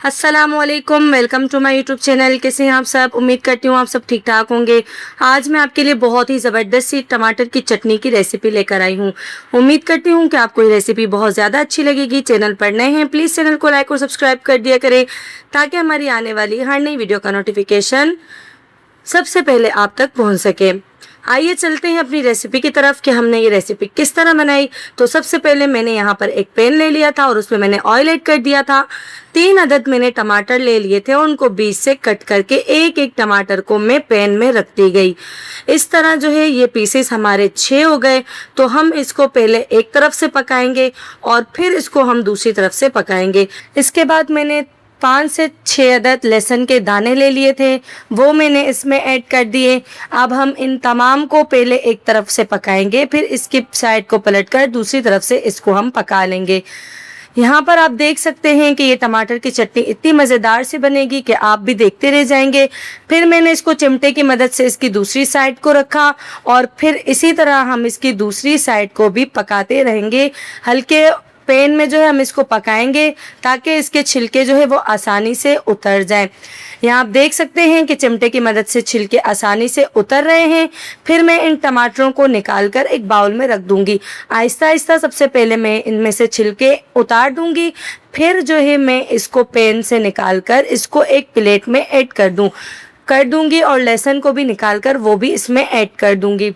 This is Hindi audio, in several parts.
अस्सलामुअलैकुम, welcome to my YouTube channel. कैसे हैं आप सब? उम्मीद करती हूँ आप सब ठीक ठाक होंगे। आज मैं आपके लिए बहुत ही ज़बरदस्त सी टमाटर की चटनी की रेसिपी लेकर आई हूँ। उम्मीद करती हूँ कि आपको ये रेसिपी बहुत ज़्यादा अच्छी लगेगी। चैनल पर नए हैं प्लीज़ चैनल को लाइक और सब्सक्राइब कर दिया करें ताकि हमारी आने वाली हर नई वीडियो का नोटिफिकेशन सबसे पहले आप तक पहुँच सके। आइए चलते हैं अपनी रेसिपी की तरफ कि हमने ये रेसिपी किस तरह बनाई। तो सबसे पहले मैंने यहाँ पर एक पैन ले लिया था और उसमें मैंने ऑयल ऐड कर दिया था। 3 अदद मैंने टमाटर ले लिए थे और उनको बीच से कट करके एक एक टमाटर को मैं पैन में रख दी गई। इस तरह जो है ये पीसेस हमारे 6 हो गए। तो हम इसको पहले एक तरफ से पकाएंगे और फिर इसको हम दूसरी तरफ से पकाएंगे। इसके बाद मैंने 5 से 6 अदद लहसुन के दाने ले लिए थे, वो मैंने इसमें ऐड कर दिए। अब हम इन तमाम को पहले एक तरफ से पकाएंगे, फिर इसकी साइड को पलटकर दूसरी तरफ से इसको हम पका लेंगे। यहाँ पर आप देख सकते हैं कि ये टमाटर की चटनी इतनी मज़ेदार सी बनेगी कि आप भी देखते रह जाएंगे। फिर मैंने इसको चिमटे की मदद से इसकी दूसरी साइड को रखा और फिर इसी तरह हम इसकी दूसरी साइड को भी पकाते रहेंगे। हल्के पैन में जो है हम इसको पकाएंगे ताकि इसके छिलके जो है वो आसानी से उतर जाएं। यहाँ आप देख सकते हैं कि चिमटे की मदद से छिलके आसानी से उतर रहे हैं। फिर मैं इन टमाटरों को निकालकर एक बाउल में रख दूंगी। आहिस्ता आहिस्ता सबसे पहले मैं इनमें से छिलके उतार दूंगी, फिर जो है मैं इसको पैन से निकालकर इसको एक प्लेट में ऐड कर दूंगी और लहसुन को भी निकालकर वो भी इसमें ऐड कर दूंगी।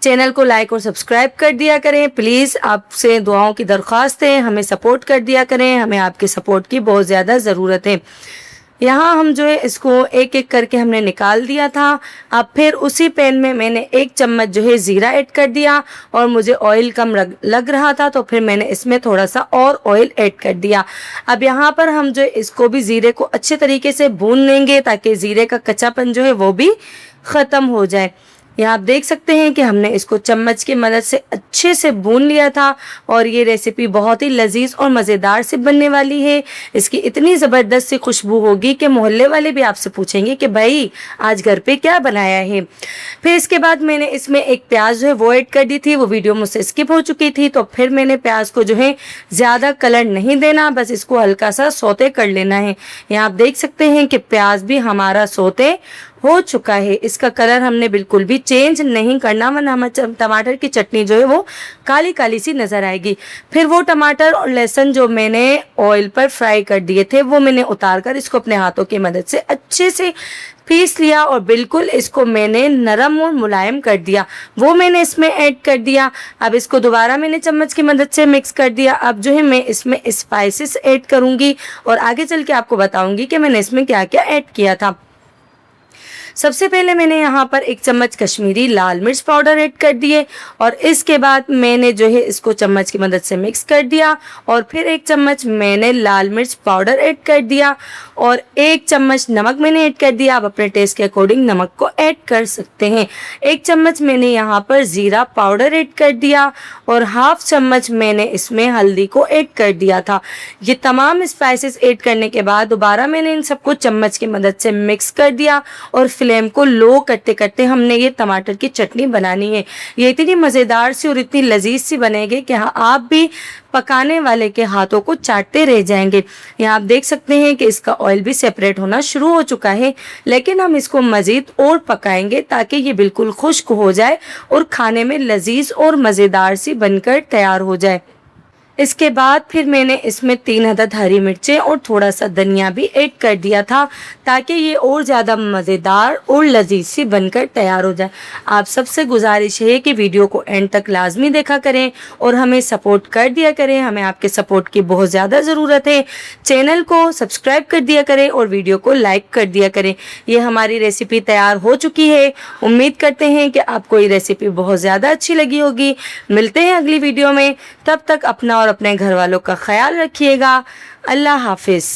चैनल को लाइक और सब्सक्राइब कर दिया करें प्लीज़। आपसे दुआओं की दरख्वास्त है, हमें सपोर्ट कर दिया करें, हमें आपके सपोर्ट की बहुत ज़्यादा ज़रूरत है। यहाँ हम जो है इसको एक एक करके हमने निकाल दिया था। अब फिर उसी पैन में मैंने 1 चम्मच जो है ज़ीरा ऐड कर दिया और मुझे ऑयल कम लग रहा था तो फिर मैंने इसमें थोड़ा सा और ऑयल ऐड कर दिया। अब यहाँ पर हम जो इसको भी ज़ीरे को अच्छे तरीके से भून लेंगे ताकि ज़ीरे का कच्चापन जो है वो भी ख़त्म हो जाए। यहाँ आप देख सकते हैं कि हमने इसको चम्मच की मदद से अच्छे से भून लिया था और ये रेसिपी बहुत ही लजीज और मज़ेदार से बनने वाली है। इसकी इतनी ज़बरदस्त सी खुशबू होगी कि मोहल्ले वाले भी आपसे पूछेंगे कि भाई आज घर पे क्या बनाया है। फिर इसके बाद मैंने इसमें एक प्याज जो है वो ऐड कर दी थी, वो वीडियो मुझसे स्किप हो चुकी थी। तो फिर मैंने प्याज को जो है ज़्यादा कलर नहीं देना, बस इसको हल्का सा सौते कर लेना है। यहाँ आप देख सकते हैं कि प्याज भी हमारा सौते हो चुका है। इसका कलर हमने बिल्कुल भी चेंज नहीं करना वरना हमारे टमाटर की चटनी जो है वो काली काली सी नज़र आएगी। फिर वो टमाटर और लहसुन जो मैंने ऑयल पर फ्राई कर दिए थे वो मैंने उतार कर इसको अपने हाथों की मदद से अच्छे से पीस लिया और बिल्कुल इसको मैंने नरम और मुलायम कर दिया, वो मैंने इसमें ऐड कर दिया। अब इसको दोबारा मैंने चम्मच की मदद से मिक्स कर दिया। अब जो है मैं इसमें स्पाइसेस ऐड करूँगी और आगे चल के आपको बताऊँगी कि मैंने इसमें क्या क्या ऐड किया था। सबसे पहले मैंने यहाँ पर 1 चम्मच कश्मीरी लाल मिर्च पाउडर ऐड कर दिए और इसके बाद मैंने जो है इसको चम्मच की मदद से मिक्स कर दिया और फिर 1 चम्मच मैंने लाल मिर्च पाउडर ऐड कर दिया और 1 चम्मच नमक मैंने ऐड कर दिया। आप अपने टेस्ट के अकॉर्डिंग नमक को ऐड कर सकते हैं। 1 चम्मच मैंने यहाँ पर ज़ीरा पाउडर ऐड कर दिया और हाफ चम्मच मैंने इसमें हल्दी को ऐड कर दिया था। ये तमाम स्पाइसेस ऐड करने के बाद दोबारा मैंने इन सबको चम्मच की मदद से मिक्स कर दिया और फ्लेम को लो करते करते हमने ये टमाटर की चटनी बनानी है। ये इतनी मज़ेदार सी और इतनी लजीज सी बनेगी कि हाँ आप भी पकाने वाले के हाथों को चाटते रह जाएंगे। यहाँ आप देख सकते हैं कि इसका ऑयल भी सेपरेट होना शुरू हो चुका है, लेकिन हम इसको मज़ीद और पकाएंगे ताकि ये बिल्कुल खुश्क हो जाए और खाने में लजीज और मज़ेदार सी बनकर तैयार हो जाए। इसके बाद फिर मैंने इसमें 3 अदद हरी मिर्चें और थोड़ा सा धनिया भी ऐड कर दिया था ताकि ये और ज़्यादा मज़ेदार और लजीज सी बनकर तैयार हो जाए। आप सबसे गुजारिश है कि वीडियो को एंड तक लाजमी देखा करें और हमें सपोर्ट कर दिया करें। हमें आपके सपोर्ट की बहुत ज़्यादा ज़रूरत है। चैनल को सब्सक्राइब कर दिया करें और वीडियो को लाइक कर दिया करें। ये हमारी रेसिपी तैयार हो चुकी है। उम्मीद करते हैं कि आपको ये रेसिपी बहुत ज़्यादा अच्छी लगी होगी। मिलते हैं अगली वीडियो में, तब तक अपना और अपने घर वालों का ख्याल रखिएगा। अल्लाह हाफिज़।